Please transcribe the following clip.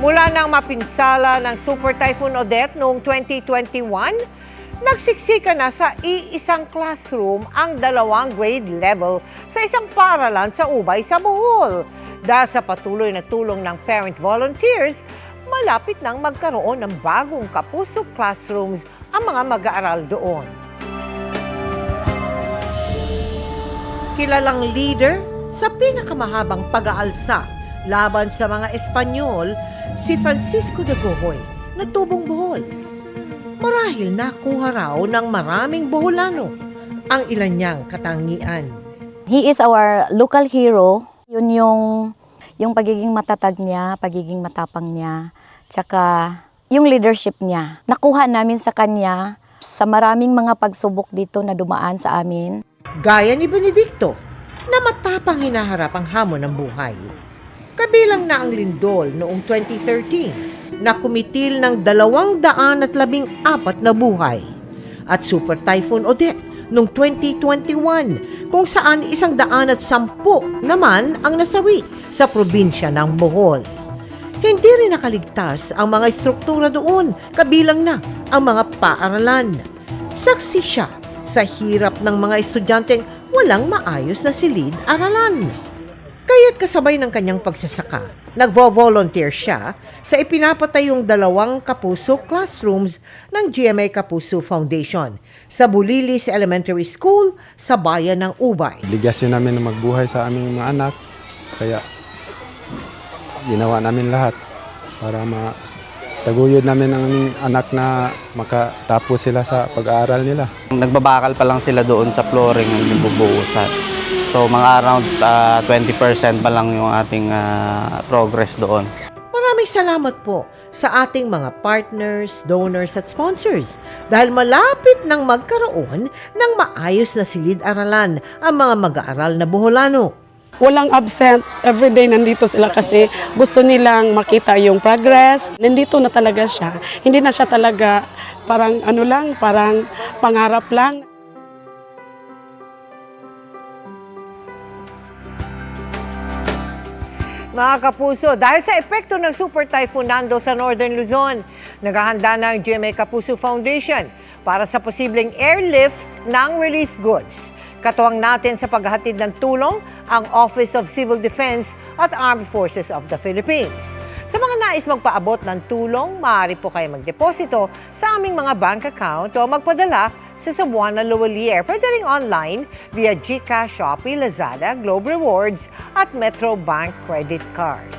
Mula nang mapinsala ng Super Typhoon Odette noong 2021, nagsiksika na sa iisang classroom ang dalawang grade level sa isang paaralan sa Ubay sa Bohol. Dahil sa patuloy na tulong ng parent volunteers, malapit nang magkaroon ng bagong Kapuso classrooms ang mga mag-aaral doon. Kilalang leader sa pinakamahabang pag-aalsa laban sa mga Espanyol, si Francisco de Gojoy na tubong Bohol. Marahil nakuha raw ng maraming Boholano ang ilan niyang katangian. He is our local hero. Yun yung pagiging matatag niya, pagiging matapang niya, tsaka yung leadership niya. Nakuha namin sa kanya sa maraming mga pagsubok dito na dumaan sa amin. Gaya ni Benedicto na matapang hinaharap ang hamon ng buhay. Kabilang na ang lindol noong 2013 na kumitil ng 214 na buhay at Super Typhoon Odette noong 2021 kung saan 110 naman ang nasawi sa probinsya ng Bohol. Hindi rin nakaligtas ang mga estruktura doon, kabilang na ang mga paaralan. Saksi siya sa hirap ng mga estudyanteng walang maayos na silid-aralan. Kaya't kasabay ng kanyang pagsasaka, nagvo-volunteer siya sa ipinapatayong 2 Kapuso classrooms ng GMA Kapuso Foundation sa Bulilis Elementary School sa bayan ng Ubay. Obligasyon namin na magbuhay sa aming mga anak, kaya ginawa namin lahat para mataguyod namin ang aming anak na makatapos sila sa pag-aaral nila. Nagbabakal pa lang sila doon sa flooring ang binubuhusan. So mga around 20% pa lang yung ating progress doon. Maraming salamat po sa ating mga partners, donors at sponsors dahil malapit nang magkaroon ng maayos na silid-aralan ang mga mag-aaral na Boholano. Walang absent, everyday nandito sila kasi gusto nilang makita yung progress. Nandito na talaga siya. Hindi na siya talaga parang parang pangarap lang. Mga kapuso, dahil sa epekto ng Super Typhoon Nando sa Northern Luzon, naghahanda na ang GMA Kapuso Foundation para sa posibleng airlift ng relief goods. Katuwang natin sa paghahatid ng tulong ang Office of Civil Defense at Armed Forces of the Philippines. Sa mga nais magpaabot ng tulong, maaari po kayo magdeposito sa aming mga bank account o magpadala sa Cebuana Luwalier. Pwede rin online via GCash, Shopee, Lazada, Globe Rewards at Metro Bank Credit Card.